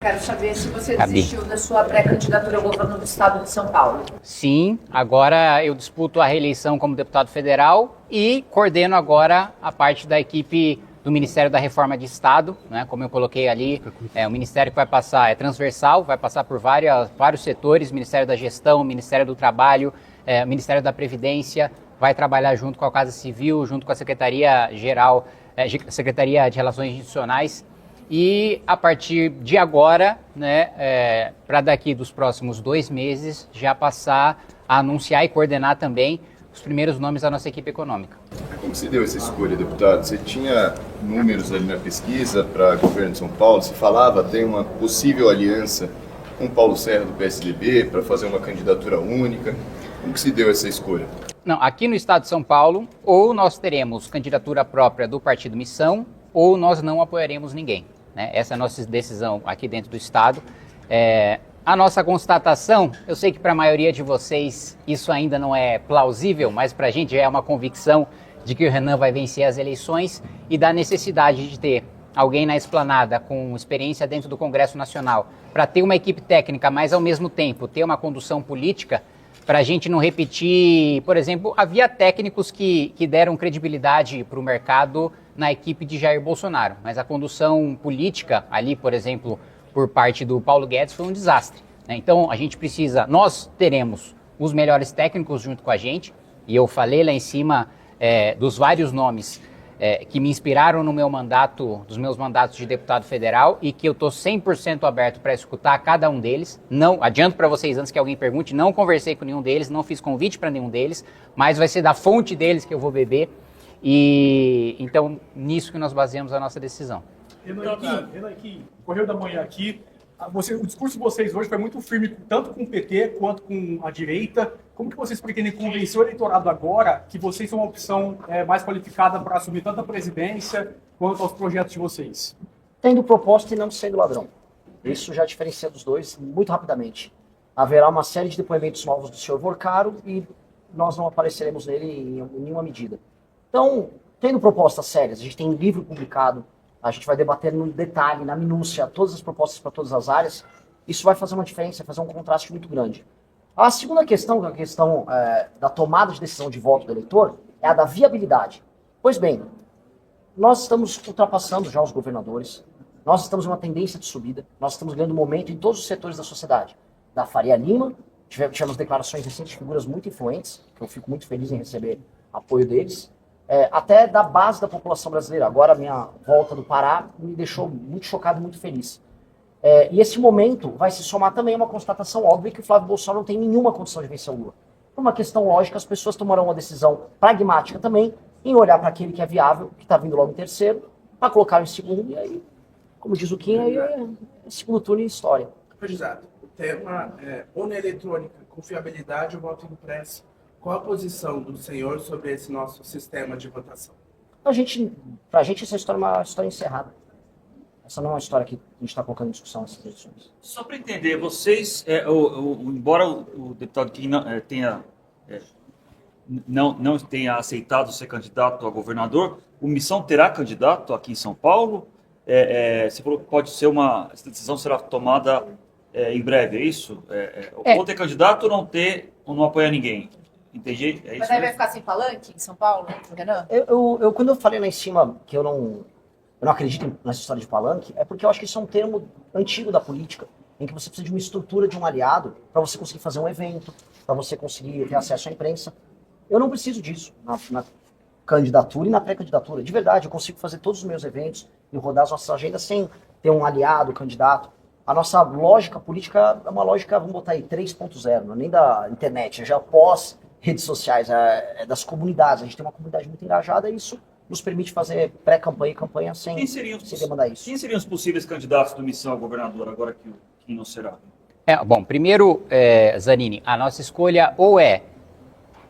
Quero saber se você desistiu da sua pré-candidatura ao governo do estado de São Paulo. Sim, agora eu disputo a reeleição como deputado federal e coordeno agora a parte da equipe do Ministério da Reforma de Estado, né? Como eu coloquei ali, o ministério que vai passar é transversal, vai passar por vários setores, Ministério da Gestão, Ministério do Trabalho, Ministério da Previdência, vai trabalhar junto com a Casa Civil, junto com a Secretaria-Geral, Secretaria de Relações Institucionais. E a partir de agora, né, para daqui dos próximos 2 meses, já passar a anunciar e coordenar também os primeiros nomes da nossa equipe econômica. Como se deu essa escolha, deputado? Você tinha números ali na pesquisa para governo de São Paulo, se falava até uma possível aliança com Paulo Serra do PSDB para fazer uma candidatura única. Como que se deu essa escolha? Não, aqui no estado de São Paulo, ou nós teremos candidatura própria do Partido Missão, ou nós não apoiaremos ninguém, né? Essa é a nossa decisão aqui dentro do estado. A nossa constatação, eu sei que para a maioria de vocês isso ainda não é plausível, mas para a gente já é uma convicção de que o Renan vai vencer as eleições e da necessidade de ter alguém na esplanada com experiência dentro do Congresso Nacional para ter uma equipe técnica, mas ao mesmo tempo ter uma condução política, para a gente não repetir, por exemplo, havia técnicos que deram credibilidade para o mercado na equipe de Jair Bolsonaro, mas a condução política ali, por exemplo, por parte do Paulo Guedes foi um desastre, né? Então a gente precisa, nós teremos os melhores técnicos junto com a gente, e eu falei lá em cima dos vários nomes que me inspiraram no meu mandato, dos meus mandatos de deputado federal, e que eu estou 100% aberto para escutar cada um deles. Não adianto para vocês, antes que alguém pergunte, não conversei com nenhum deles, não fiz convite para nenhum deles, mas vai ser da fonte deles que eu vou beber, e então nisso que nós baseamos a nossa decisão. Renan, Correio da Manhã aqui, o discurso de vocês hoje foi muito firme, tanto com o PT quanto com a direita. Como que vocês pretendem convencer o eleitorado agora que vocês são uma opção mais qualificada para assumir tanto a presidência quanto aos projetos de vocês? Tendo proposta e não sendo ladrão. Isso já diferencia dos dois muito rapidamente. Haverá uma série de depoimentos novos do senhor Vorcaro e nós não apareceremos nele em nenhuma medida. Então, tendo propostas sérias, a gente tem um livro publicado, a gente vai debater no detalhe, na minúcia, todas as propostas para todas as áreas. Isso vai fazer uma diferença, vai fazer um contraste muito grande. A segunda questão, que é a questão da tomada de decisão de voto do eleitor, é a da viabilidade. Pois bem, nós estamos ultrapassando já os governadores, nós estamos em uma tendência de subida, nós estamos ganhando momento em todos os setores da sociedade. Da Faria Lima, tivemos declarações recentes de figuras muito influentes, que eu fico muito feliz em receber apoio deles, até da base da população brasileira. Agora a minha volta do Pará me deixou muito chocado e muito feliz. E esse momento vai se somar também a uma constatação óbvia que o Flávio Bolsonaro não tem nenhuma condição de vencer o Lula. Por uma questão lógica, as pessoas tomarão uma decisão pragmática também em olhar para aquele que é viável, que está vindo logo em terceiro, para colocar em segundo, e aí, como diz o Kim, aí é segundo turno e história. Candidato, o tema é urna eletrônica, confiabilidade ou voto impresso. Qual a posição do senhor sobre esse nosso sistema de votação? Pra gente essa história é uma história encerrada. Essa não é uma história que a gente está colocando em discussão nessas eleições. Só para entender, vocês, embora o deputado que não tenha aceitado ser candidato a governador, o Missão terá candidato aqui em São Paulo? Você falou que pode ser essa decisão será tomada em breve, é isso? Ou ter candidato ou não apoiar ninguém? Entendi? É isso. Mas aí vai ficar sem palanque em São Paulo, Renan? Quando eu falei lá em cima que eu não acredito nessa história de palanque, é porque eu acho que isso é um termo antigo da política, em que você precisa de uma estrutura de um aliado para você conseguir fazer um evento, para você conseguir ter acesso à imprensa. Eu não preciso disso na candidatura e na pré-candidatura. De verdade, eu consigo fazer todos os meus eventos e rodar as nossas agendas sem ter um aliado, candidato. A nossa lógica política é uma lógica, vamos botar aí, 3.0, não é nem da internet, é já pós redes sociais, é das comunidades. A gente tem uma comunidade muito engajada e isso nos permite fazer pré-campanha e campanha sem demandar isso. Quem seriam os possíveis candidatos do Missão a governador, agora que quem não será? Bom, primeiro, Zanini, a nossa escolha ou é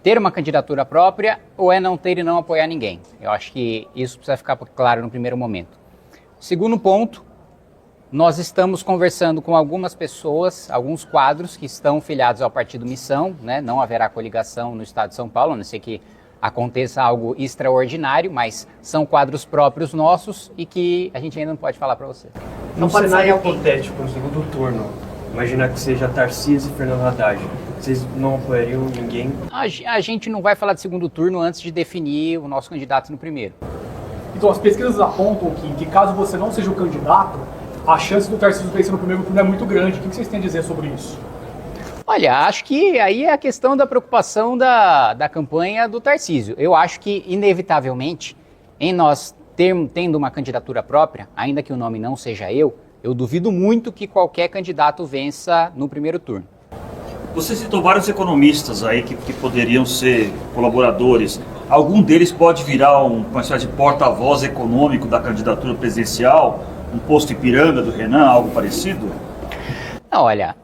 ter uma candidatura própria ou é não ter e não apoiar ninguém. Eu acho que isso precisa ficar claro no primeiro momento. Segundo ponto, nós estamos conversando com algumas pessoas, alguns quadros que estão filiados ao Partido Missão, né? Não haverá coligação no estado de São Paulo, a não ser que aconteça algo extraordinário, mas são quadros próprios nossos e que a gente ainda não pode falar para você. Não No pode sair cenário alguém. hipotético, no segundo turno, imaginar que seja Tarcísio e Fernando Haddad, vocês não apoiariam ninguém? A gente não vai falar de segundo turno antes de definir o nosso candidato no primeiro. Então, as pesquisas apontam que caso você não seja o candidato, a chance do Tarcísio vencer no primeiro turno é muito grande. O que vocês têm a dizer sobre isso? Olha, acho que aí é a questão da preocupação da campanha do Tarcísio. Eu acho que, inevitavelmente, em nós tendo uma candidatura própria, ainda que o nome não seja eu duvido muito que qualquer candidato vença no primeiro turno. Você citou vários economistas aí que poderiam ser colaboradores. Algum deles pode virar uma espécie de porta-voz econômico da candidatura presidencial? Um posto Ipiranga do Renan, algo parecido? Não, olha,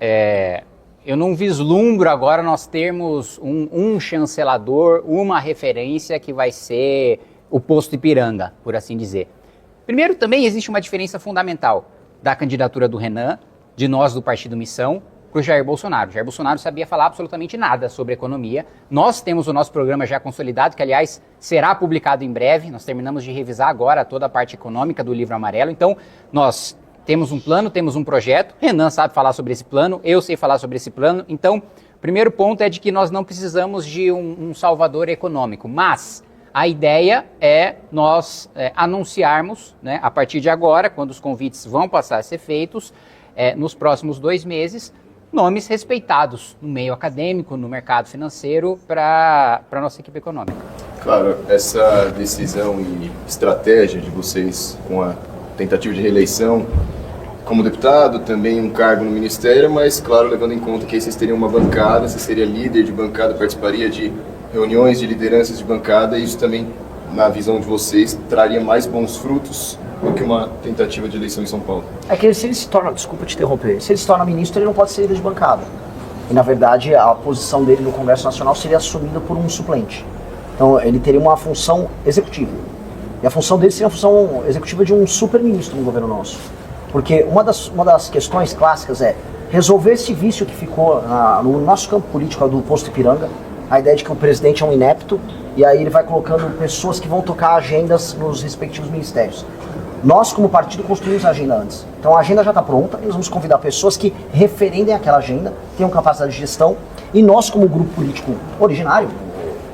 eu não vislumbro agora nós termos um chancelador, uma referência que vai ser o posto Ipiranga, por assim dizer. Primeiro, também existe uma diferença fundamental da candidatura do Renan, de nós do Partido Missão, para o Jair Bolsonaro. O Jair Bolsonaro sabia falar absolutamente nada sobre economia. Nós temos o nosso programa já consolidado, que aliás será publicado em breve. Nós terminamos de revisar agora toda a parte econômica do Livro Amarelo. Então, nós temos um plano, temos um projeto. Renan sabe falar sobre esse plano, eu sei falar sobre esse plano. Então, o primeiro ponto é de que nós não precisamos de um salvador econômico, mas a ideia é nós anunciarmos, né, a partir de agora, quando os convites vão passar a ser feitos, nos próximos 2 meses, nomes respeitados no meio acadêmico, no mercado financeiro, para a nossa equipe econômica. Claro, essa decisão e estratégia de vocês com a tentativa de reeleição como deputado, também um cargo no ministério, mas, claro, levando em conta que aí vocês teriam uma bancada, você seria líder de bancada, participaria de reuniões de lideranças de bancada, e isso também, na visão de vocês, traria mais bons frutos do que uma tentativa de eleição em São Paulo. É que se ele se torna, desculpa te interromper, se ele se torna ministro, ele não pode ser líder de bancada. E, na verdade, a posição dele no Congresso Nacional seria assumida por um suplente. Então, ele teria uma função executiva. E a função dele seria a função executiva de um super-ministro no governo nosso. Porque uma das questões clássicas é resolver esse vício que ficou no nosso campo político do posto Ipiranga, a ideia de que o presidente é um inepto, e aí ele vai colocando pessoas que vão tocar agendas nos respectivos ministérios. Nós, como partido, construímos a agenda antes. Então a agenda já está pronta, e nós vamos convidar pessoas que referendem aquela agenda, tenham capacidade de gestão, e nós, como grupo político originário,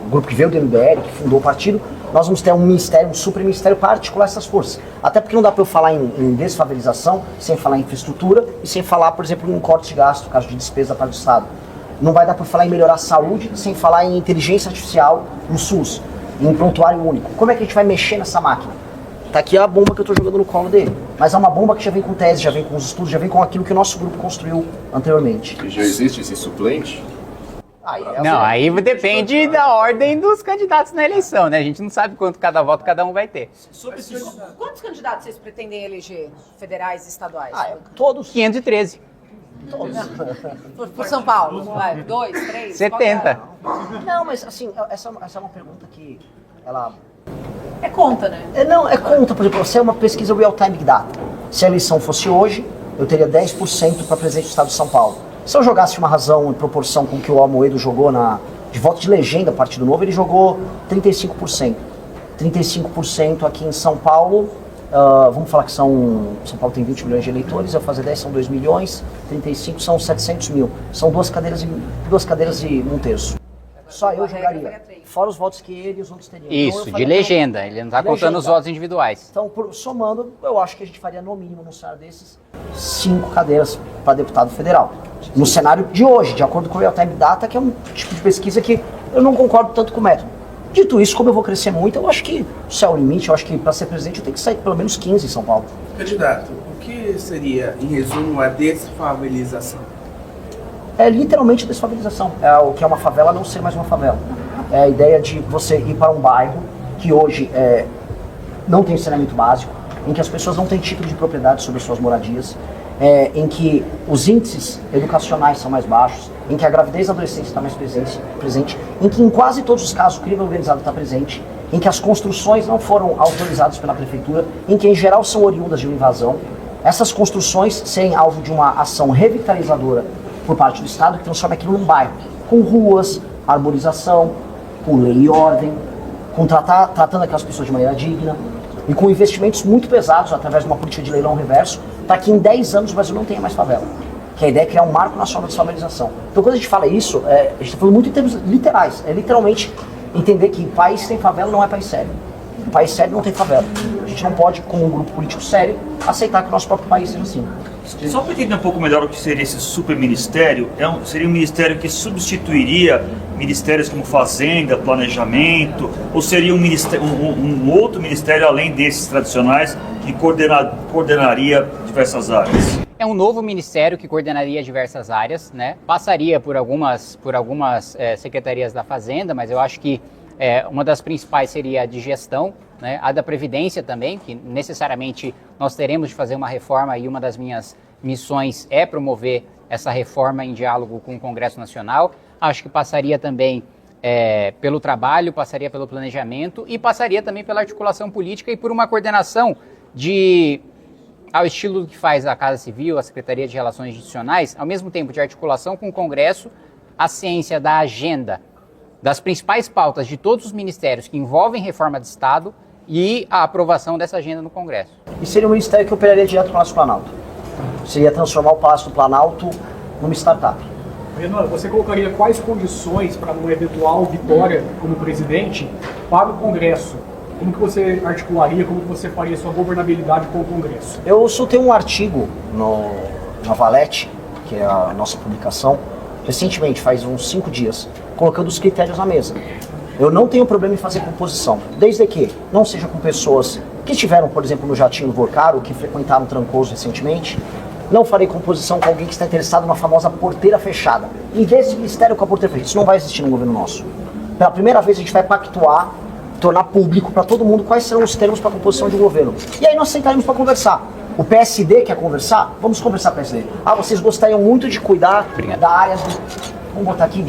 o grupo que veio do MBL, que fundou o partido, nós vamos ter um ministério, um super-ministério para articular essas forças. Até porque não dá para eu falar em desfavelização, sem falar em infraestrutura, e sem falar, por exemplo, em corte de gasto, caso de despesa para o Estado. Não vai dar para falar em melhorar a saúde, sem falar em inteligência artificial no SUS, em prontuário único. Como é que a gente vai mexer nessa máquina? Tá aqui a bomba que eu estou jogando no colo dele. Mas é uma bomba que já vem com tese, já vem com os estudos, já vem com aquilo que o nosso grupo construiu anteriormente. E já existe esse suplente? Não, aí depende da ordem dos candidatos na eleição, né? A gente não sabe quanto cada voto cada um vai ter. Quantos candidatos vocês pretendem eleger, federais e estaduais? Todos. 513. Por São Paulo? Vai, 2, 3? 70. Não, mas assim, essa é uma pergunta que ela... É conta, né? É conta, por exemplo, se é uma pesquisa real-time Big Data. Se a eleição fosse hoje, eu teria 10% para presidente do estado de São Paulo. Se eu jogasse uma razão em proporção com o que o Amoedo jogou de voto de legenda Partido Novo, ele jogou 35%. 35% aqui em São Paulo, vamos falar que São Paulo tem 20 milhões de eleitores, eu fazer 10 são 2 milhões, 35 são 700 mil. São duas cadeiras e um terço. Só eu jogaria, fora os votos que ele e os outros teriam. Isso, de legenda, ele não está contando os votos individuais. Então, somando, eu acho que a gente faria no mínimo, num cenário desses, 5 cadeiras para deputado federal. No cenário de hoje, de acordo com o Real Time Data, que é um tipo de pesquisa que eu não concordo tanto com o método. Dito isso, como eu vou crescer muito, eu acho que o céu é o limite, eu acho que para ser presidente eu tenho que sair pelo menos 15 em São Paulo. Candidato, o que seria, em resumo, a desfavelização? É literalmente desfavelização. É o que é uma favela não ser mais uma favela. É a ideia de você ir para um bairro que hoje não tem saneamento básico, em que as pessoas não têm título de propriedade sobre as suas moradias, em que os índices educacionais são mais baixos, em que a gravidez da adolescência está mais presente, em que em quase todos os casos o crime organizado está presente, em que as construções não foram autorizadas pela prefeitura, em que em geral são oriundas de uma invasão. Essas construções serem alvo de uma ação revitalizadora por parte do Estado, que transforma aquilo num bairro, com ruas, arborização, com lei e ordem, com tratando aquelas pessoas de maneira digna, e com investimentos muito pesados através de uma política de leilão reverso, para que em 10 anos o Brasil não tenha mais favela. Que a ideia é criar um marco nacional de desfavelização. Então quando a gente fala isso, a gente está falando muito em termos literais. É literalmente entender que país sem favela não é país sério. Um país sério não tem favela. A gente não pode, como um grupo político sério, aceitar que o nosso próprio país seja assim. Só para entender um pouco melhor o que seria esse superministério, seria um ministério que substituiria ministérios como Fazenda, Planejamento, ou seria um outro ministério além desses tradicionais que coordenaria diversas áreas? É um novo ministério que coordenaria diversas áreas, né? Passaria por algumas secretarias da Fazenda, mas eu acho que uma das principais seria a de gestão, né? A da Previdência também, que necessariamente nós teremos de fazer uma reforma e uma das minhas missões é promover essa reforma em diálogo com o Congresso Nacional. Acho que passaria também pelo trabalho, passaria pelo planejamento e passaria também pela articulação política e por uma coordenação ao estilo do que faz a Casa Civil, a Secretaria de Relações Institucionais, ao mesmo tempo de articulação com o Congresso, a ciência da agenda, das principais pautas de todos os ministérios que envolvem reforma de Estado e a aprovação dessa agenda no Congresso. E seria um ministério que operaria direto no Palácio do Planalto. Seria transformar o Palácio do Planalto numa startup. Renan, você colocaria quais condições para uma eventual vitória como presidente para o Congresso? Como que você articularia, como que você faria sua governabilidade com o Congresso? Eu soltei um artigo na Valete, que é a nossa publicação, recentemente, faz uns 5 dias, colocando os critérios na mesa. Eu não tenho problema em fazer composição, desde que não seja com pessoas que estiveram, por exemplo, no Jatinho do Vorcaro, que frequentaram Trancoso recentemente. Não farei composição com alguém que está interessado na famosa porteira fechada. Em vez de ministério com a porteira fechada, isso não vai existir no governo nosso. Pela primeira vez a gente vai pactuar, tornar público para todo mundo quais serão os termos para a composição de um governo. E aí nós sentaremos para conversar. O PSD quer conversar? Vamos conversar, PSD. Vocês gostariam muito de cuidar da área vamos botar aqui,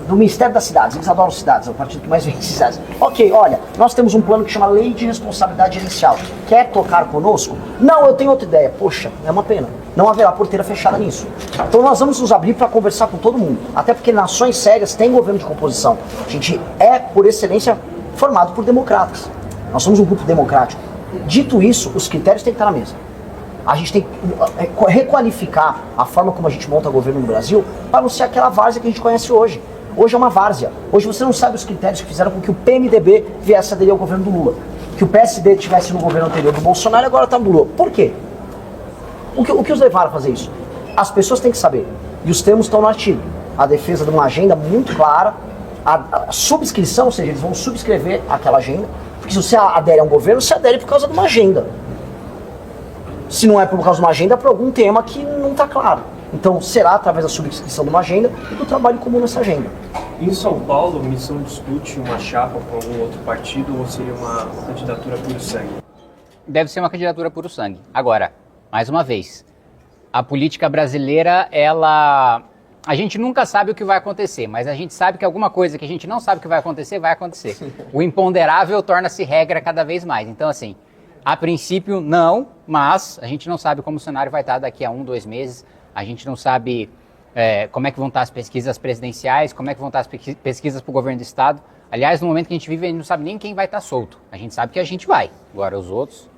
do Ministério das Cidades. Eles adoram cidades, é o partido que mais vem de cidades. Ok, olha, nós temos um plano que chama Lei de Responsabilidade Gerencial. Quer tocar conosco? Não, eu tenho outra ideia. Poxa, é uma pena. Não haverá porteira fechada nisso. Então nós vamos nos abrir para conversar com todo mundo. Até porque nações sérias têm governo de composição. A gente é, por excelência, formado por democratas. Nós somos um grupo democrático. Dito isso, os critérios têm que estar na mesa. A gente tem que requalificar a forma como a gente monta governo no Brasil para não ser aquela várzea que a gente conhece hoje. Hoje é uma várzea. Hoje você não sabe os critérios que fizeram com que o PMDB viesse a aderir ao governo do Lula. Que o PSD estivesse no governo anterior do Bolsonaro e agora está no Lula. Por quê? O que os levaram a fazer isso? As pessoas têm que saber. E os termos estão no artigo. A defesa de uma agenda muito clara, a subscrição, ou seja, eles vão subscrever aquela agenda, porque se você adere a um governo, você adere por causa de uma agenda. Se não é por causa de uma agenda, é por algum tema que não está claro. Então, será através da subscrição de uma agenda e do trabalho comum nessa agenda. Em São Paulo, a missão discute uma chapa com algum outro partido ou seria uma candidatura puro sangue? Deve ser uma candidatura puro sangue. Agora, mais uma vez, a política brasileira, a gente nunca sabe o que vai acontecer, mas a gente sabe que alguma coisa que a gente não sabe o que vai acontecer, vai acontecer. O imponderável torna-se regra cada vez mais. Então, assim, a princípio, não, mas a gente não sabe como o cenário vai estar daqui a 1, 2 meses. A gente não sabe como é que vão estar as pesquisas presidenciais, como é que vão estar as pesquisas para o governo do Estado. Aliás, no momento que a gente vive, a gente não sabe nem quem vai estar solto. A gente sabe que a gente vai. Agora, os outros...